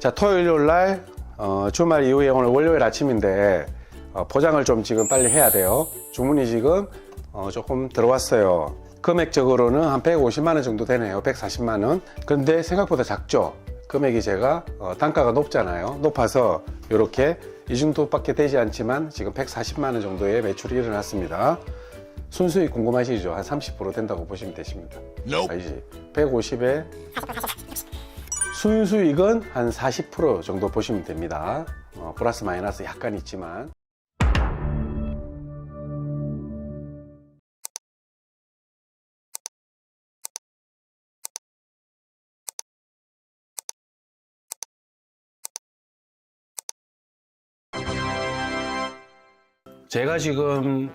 자, 토요일 날 주말 이후에 오늘 월요일 아침인데 포장을 좀 지금 빨리 해야 돼요. 주문이 지금 조금 들어왔어요. 금액적으로는 한 150만 원 정도 되네요. 140만 원. 근데 생각보다 작죠. 금액이 제가 단가가 높잖아요. 높아서 이렇게 이 정도밖에 되지 않지만 지금 140만 원 정도의 매출이 일어났습니다. 순수익 궁금하시죠? 한 30% 된다고 보시면 되십니다. 아니지. 150에 순수익은 한 40% 정도 보시면 됩니다. 플러스 마이너스 약간 있지만. 제가 지금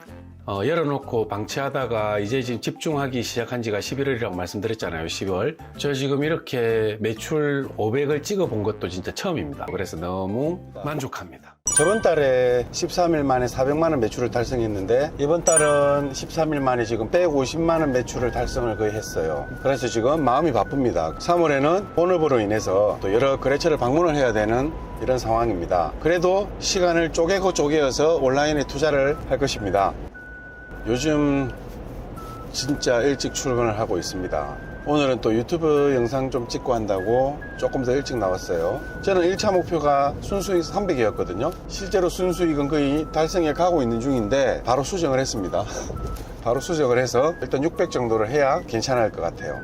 열어놓고 방치하다가 이제 지금 집중하기 시작한 지가 11월이라고 말씀드렸잖아요. 10월. 저 지금 이렇게 매출 500을 찍어 본 것도 진짜 처음입니다. 그래서 너무 만족합니다. 저번 달에 13일 만에 400만 원 매출을 달성했는데 이번 달은 13일 만에 지금 150만 원 매출을 달성을 거의 했어요. 그래서 지금 마음이 바쁩니다. 3월에는 본업으로 인해서 또 여러 거래처를 방문을 해야 되는 이런 상황입니다. 그래도 시간을 쪼개서 온라인에 투자를 할 것입니다. 요즘 진짜 일찍 출근을 하고 있습니다. 오늘은 또 유튜브 영상 좀 찍고 한다고 조금 더 일찍 나왔어요. 저는 1차 목표가 순수익 300이었거든요. 실제로 순수익은 거의 달성해 가고 있는 중인데 바로 수정을 했습니다. 바로 수정을 해서 일단 600 정도를 해야 괜찮을 것 같아요.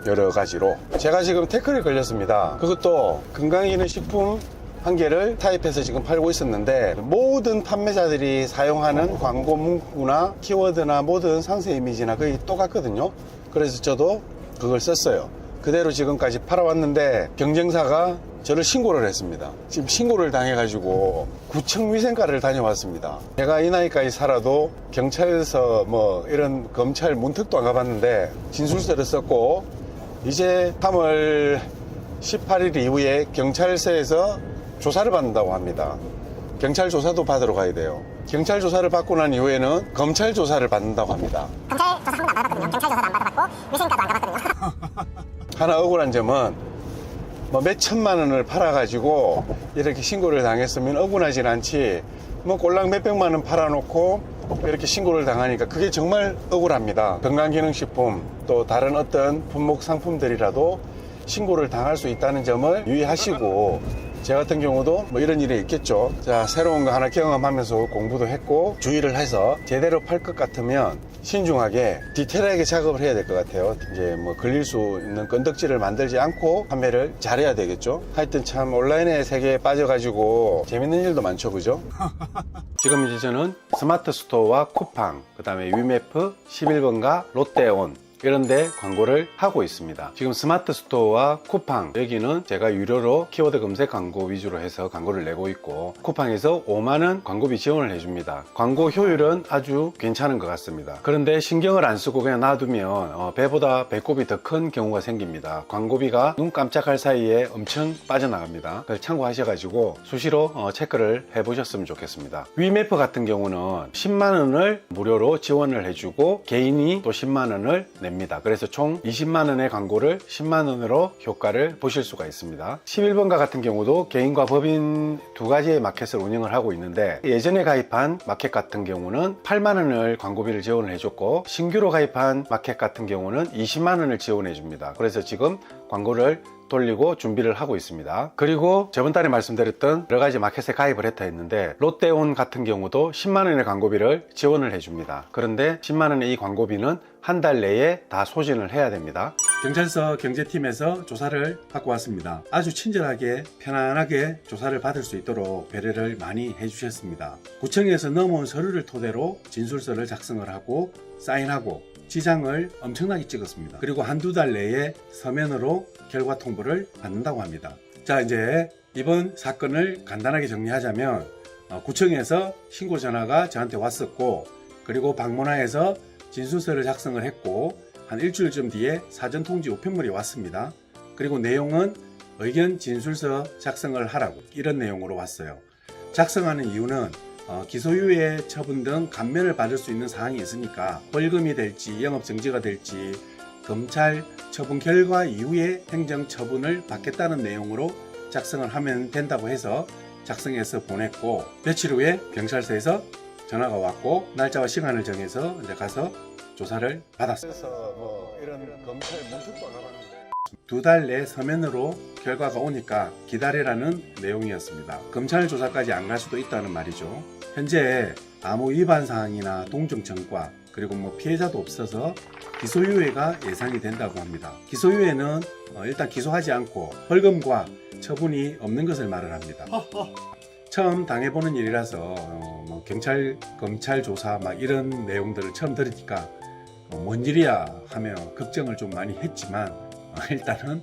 여러 가지로. 제가 지금 태클에 걸렸습니다. 그것도 건강기능식품 한 개를 타입해서 지금 팔고 있었는데 모든 판매자들이 사용하는 광고 문구나 키워드나 모든 상세 이미지나 거의 똑같거든요. 그래서 저도 그걸 썼어요. 그대로 지금까지 팔아왔는데 경쟁사가 저를 신고를 했습니다. 지금 신고를 당해가지고 구청 위생과를 다녀왔습니다. 제가 이 나이까지 살아도 경찰서 뭐 이런 검찰 문턱도 안 가봤는데 진술서를 썼고 이제 3월 18일 이후에 경찰서에서 조사를 받는다고 합니다. 경찰 조사도 받으러 가야 돼요. 경찰 조사를 받고 난 이후에는 검찰 조사를 받는다고 합니다. 검찰 조사 한 번도 안 받았거든요. 경찰 조사도 안 받아봤고 위생과도 안 가봤거든요. 하나 억울한 점은 뭐 몇 천만 원을 팔아가지고 이렇게 신고를 당했으면 억울하진 않지 뭐 꼴랑 몇백만 원 팔아놓고 이렇게 신고를 당하니까 그게 정말 억울합니다. 건강기능식품 또 다른 어떤 품목 상품들이라도 신고를 당할 수 있다는 점을 유의하시고 제 같은 경우도 뭐 이런 일이 있겠죠. 자, 새로운 거 하나 경험하면서 공부도 했고 주의를 해서 제대로 팔 것 같으면 신중하게 디테일하게 작업을 해야 될 것 같아요. 이제 뭐 걸릴 수 있는 건덕지를 만들지 않고 판매를 잘해야 되겠죠. 하여튼 참 온라인의 세계에 빠져가지고 재밌는 일도 많죠, 그죠? 지금 이제 저는 스마트 스토어와 쿠팡, 그 다음에 위메프, 11번가, 롯데온 이런데 광고를 하고 있습니다. 지금 스마트 스토어와 쿠팡 여기는 제가 유료로 키워드 검색 광고 위주로 해서 광고를 내고 있고 쿠팡에서 5만원 광고비 지원을 해줍니다. 광고 효율은 아주 괜찮은 것 같습니다. 그런데 신경을 안 쓰고 그냥 놔두면 배보다 배꼽이 더 큰 경우가 생깁니다. 광고비가 눈 깜짝할 사이에 엄청 빠져나갑니다. 그걸 참고하셔가지고 수시로 체크를 해보셨으면 좋겠습니다. 위메프 같은 경우는 10만원을 무료로 지원을 해주고 개인이 또 10만원을 냅니다. 그래서 총 20만원의 광고를 10만원으로 효과를 보실 수가 있습니다. 11번가 같은 경우도 개인과 법인 두 가지의 마켓을 운영을 하고 있는데 예전에 가입한 마켓 같은 경우는 8만원을 광고비를 지원을 해줬고 신규로 가입한 마켓 같은 경우는 20만원을 지원해 줍니다. 그래서 지금 광고를 돌리고 준비를 하고 있습니다. 그리고 저번 달에 말씀드렸던 여러 가지 마켓에 가입을 했다 했는데 롯데온 같은 경우도 10만원의 광고비를 지원을 해줍니다. 그런데 10만원의 이 광고비는 한 달 내에 다 소진을 해야 됩니다. 경찰서 경제팀에서 조사를 받고 왔습니다. 아주 친절하게 편안하게 조사를 받을 수 있도록 배려를 많이 해주셨습니다. 구청에서 넘어온 서류를 토대로 진술서를 작성을 하고 사인하고 지장을 엄청나게 찍었습니다. 그리고 한두 달 내에 서면으로 결과 통보를 받는다고 합니다. 자, 이제 이번 사건을 간단하게 정리하자면 구청에서 신고 전화가 저한테 왔었고 그리고 방문하에서 진술서를 작성을 했고 한 일주일쯤 뒤에 사전 통지 우편물이 왔습니다. 그리고 내용은 의견 진술서 작성을 하라고 이런 내용으로 왔어요. 작성하는 이유는 기소유예 처분 등 감면을 받을 수 있는 사항이 있으니까 벌금이 될지 영업정지가 될지 검찰 처분 결과 이후에 행정처분을 받겠다는 내용으로 작성을 하면 된다고 해서 작성해서 보냈고, 며칠 후에 경찰서에서 전화가 왔고 날짜와 시간을 정해서 이제 가서 조사를 받았어요. 그래서 뭐 이런 검찰 문턱도 나갔는데 2달 내 서면으로 결과가 오니까 기다리라는 내용이었습니다. 검찰 조사까지 안 갈 수도 있다는 말이죠. 현재 아무 위반 사항이나 동정 청과 그리고 뭐 피해자도 없어서 기소유예가 예상이 된다고 합니다. 기소유예는 일단 기소하지 않고 벌금과 처분이 없는 것을 말을 합니다. 처음 당해보는 일이라서 뭐 경찰, 검찰 조사 막 이런 내용들을 처음 들으니까 뭔 일이야 하며 걱정을 좀 많이 했지만 일단은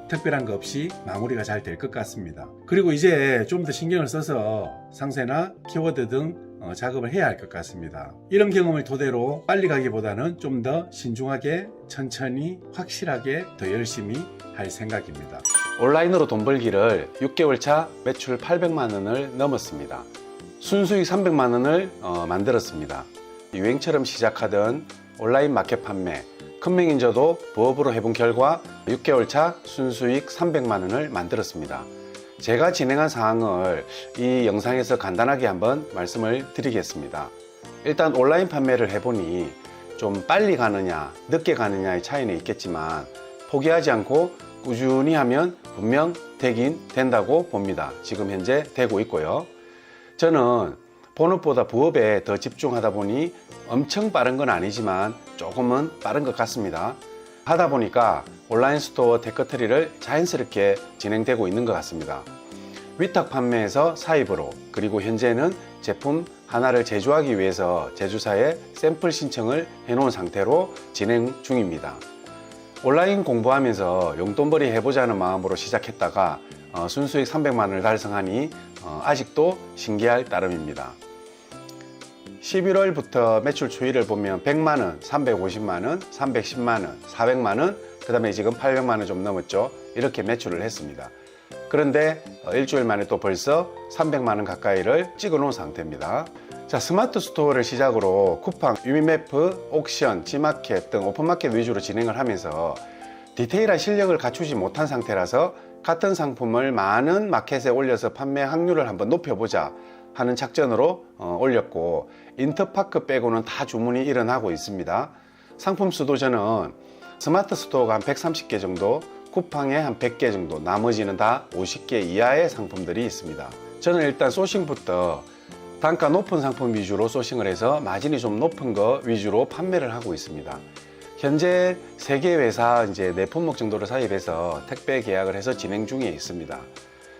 특별한 거 없이 마무리가 잘 될 것 같습니다. 그리고 이제 좀 더 신경을 써서 상세나 키워드 등 작업을 해야 할 것 같습니다. 이런 경험을 토대로 빨리 가기보다는 좀 더 신중하게 천천히 확실하게 더 열심히 할 생각입니다. 온라인으로 돈 벌기를 6개월 차 매출 800만 원을 넘었습니다. 순수익 300만 원을 만들었습니다. 유행처럼 시작하던 온라인 마켓 판매, 큰 매니저도 부업으로 해본 결과 6개월 차 순수익 300만 원을 만들었습니다. 제가 진행한 사항을 이 영상에서 간단하게 한번 말씀을 드리겠습니다. 일단 온라인 판매를 해보니 좀 빨리 가느냐 늦게 가느냐의 차이는 있겠지만 포기하지 않고 꾸준히 하면 분명 되긴 된다고 봅니다. 지금 현재 되고 있고요. 저는 본업보다 부업에 더 집중하다 보니 엄청 빠른 건 아니지만 조금은 빠른 것 같습니다. 하다 보니까 온라인 스토어 테크트리를 자연스럽게 진행되고 있는 것 같습니다. 위탁 판매에서 사입으로, 그리고 현재는 제품 하나를 제조하기 위해서 제조사에 샘플 신청을 해놓은 상태로 진행 중입니다. 온라인 공부하면서 용돈벌이 해보자는 마음으로 시작했다가 순수익 300만 원을 달성하니 아직도 신기할 따름입니다. 11월부터 매출 추이를 보면 100만 원, 350만 원, 310만 원, 400만 원, 그 다음에 지금 800만 원 좀 넘었죠. 이렇게 매출을 했습니다. 그런데 일주일 만에 또 벌써 300만 원 가까이를 찍어 놓은 상태입니다. 자, 스마트 스토어를 시작으로 쿠팡, 유미매프, 옥션, 지마켓 등 오픈마켓 위주로 진행을 하면서 디테일한 실력을 갖추지 못한 상태라서 같은 상품을 많은 마켓에 올려서 판매 확률을 한번 높여보자 하는 작전으로 올렸고, 인터파크 빼고는 다 주문이 일어나고 있습니다. 상품 수도 저는 스마트 스토어가 한 130개 정도, 쿠팡에 한 100개 정도, 나머지는 다 50개 이하의 상품들이 있습니다. 저는 일단 소싱부터 단가 높은 상품 위주로 소싱을 해서 마진이 좀 높은 거 위주로 판매를 하고 있습니다. 현재 3개 회사 이제 4품목 정도를 사입해서 택배 계약을 해서 진행 중에 있습니다.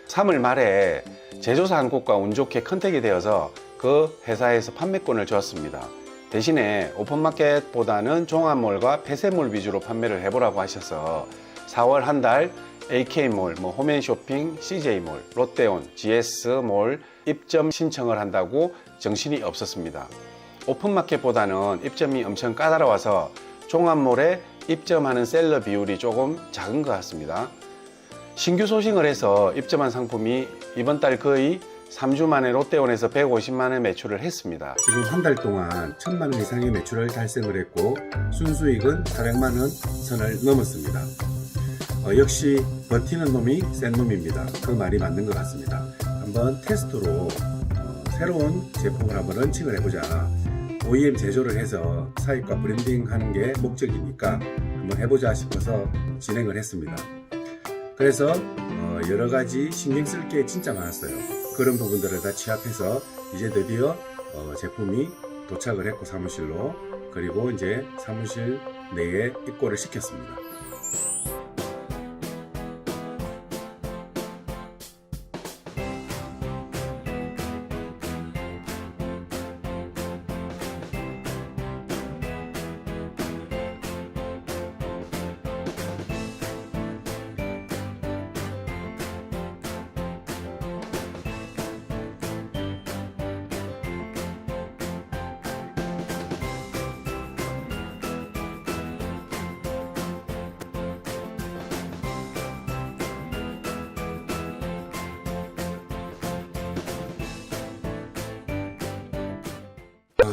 3월 말에 제조사 한 곳과 운 좋게 컨택이 되어서 그 회사에서 판매권을 주었습니다. 대신에 오픈마켓보다는 종합몰과 폐쇄몰 위주로 판매를 해보라고 하셔서 4월 한 달 AK몰, 홈앤쇼핑, CJ몰, 롯데온, GS몰 입점 신청을 한다고 정신이 없었습니다. 오픈마켓보다는 입점이 엄청 까다로워서 종합몰에 입점하는 셀러 비율이 조금 작은 것 같습니다. 신규 소싱을 해서 입점한 상품이 이번 달 거의 3주 만에 롯데온에서 150만 원 매출을 했습니다. 지금 한 달 동안 1000만 원 이상의 매출을 달성을 했고 순수익은 400만 원 선을 넘었습니다. 역시 버티는 놈이 센 놈입니다. 그 말이 맞는 것 같습니다. 한번 테스트로 새로운 제품을 한번 런칭을 해보자. OEM 제조를 해서 사입과 브랜딩 하는 게 목적이니까 한번 해보자 싶어서 진행을 했습니다. 그래서 여러 가지 신경 쓸 게 진짜 많았어요. 그런 부분들을 다 취합해서 이제 드디어 제품이 도착을 했고 사무실로, 그리고 이제 사무실 내에 입고를 시켰습니다.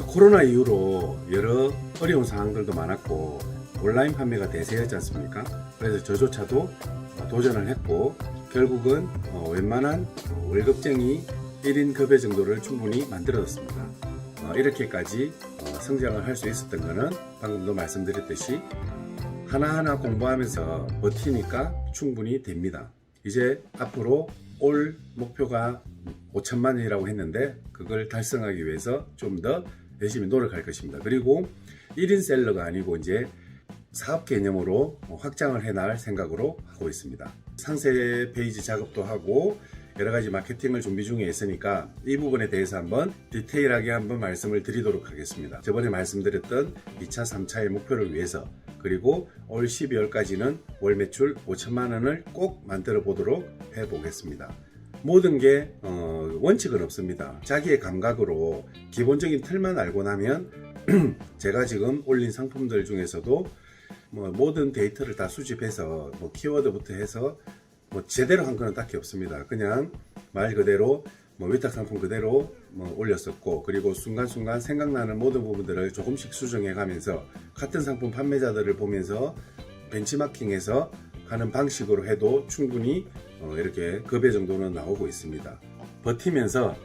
코로나 이후로 여러 어려운 상황들도 많았고 온라인 판매가 대세였지 않습니까? 그래서 저조차도 도전을 했고 결국은 웬만한 월급쟁이 1인 급여 정도를 충분히 만들어졌습니다. 이렇게까지 성장을 할 수 있었던 것은 방금도 말씀드렸듯이 하나하나 공부하면서 버티니까 충분히 됩니다. 이제 앞으로 올 목표가 5천만 원이라고 했는데 그걸 달성하기 위해서 좀 더 열심히 노력할 것입니다. 그리고 1인 셀러가 아니고 이제 사업 개념으로 확장을 해나갈 생각으로 하고 있습니다. 상세 페이지 작업도 하고 여러 가지 마케팅을 준비 중에 있으니까 이 부분에 대해서 한번 디테일하게 한번 말씀을 드리도록 하겠습니다. 저번에 말씀드렸던 2차, 3차의 목표를 위해서 그리고 올 12월까지는 월 매출 5천만 원을 꼭 만들어 보도록 해 보겠습니다. 모든 게 원칙은 없습니다. 자기의 감각으로 기본적인 틀만 알고 나면 제가 지금 올린 상품들 중에서도 모든 데이터를 다 수집해서 키워드부터 해서 제대로 한 거는 딱히 없습니다. 그냥 말 그대로 위탁 상품 그대로 올렸었고, 그리고 순간순간 생각나는 모든 부분들을 조금씩 수정해 가면서 같은 상품 판매자들을 보면서 벤치마킹해서 하는 방식으로 해도 충분히 이렇게 급여 정도는 나오고 있습니다. 버티면서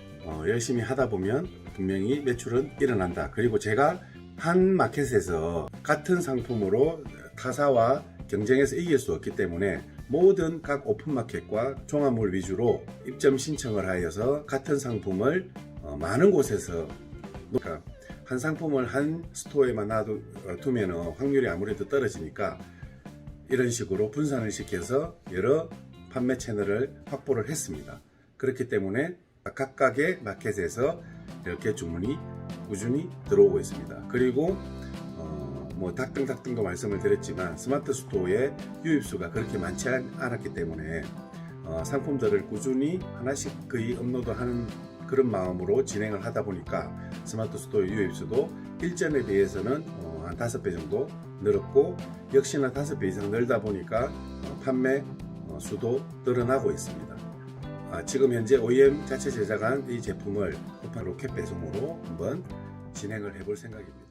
열심히 하다 보면 분명히 매출은 일어난다. 그리고 제가 한 마켓에서 같은 상품으로 타사와 경쟁해서 이길 수 없기 때문에 모든 각 오픈마켓과 종합몰 위주로 입점 신청을 하여서 같은 상품을 많은 곳에서 그러니까 한 상품을 한 스토어에만 놔두면 확률이 아무래도 떨어지니까 이런 식으로 분산을 시켜서 여러 판매 채널을 확보를 했습니다. 그렇기 때문에 각각의 마켓에서 이렇게 주문이 꾸준히 들어오고 있습니다. 그리고 닭등닭등도 말씀을 드렸지만 스마트 스토어의 유입수가 그렇게 많지 않았기 때문에 상품들을 꾸준히 하나씩 거의 업로드하는 그런 마음으로 진행을 하다 보니까 스마트 스토어 유입수도 일전에 비해서는 한 5배 정도 늘었고, 역시나 5배 이상 늘다 보니까 판매 수도 늘어나고 있습니다. 지금 현재 OEM 자체 제작한 이 제품을 쿠팡 로켓 배송으로 한번 진행을 해볼 생각입니다.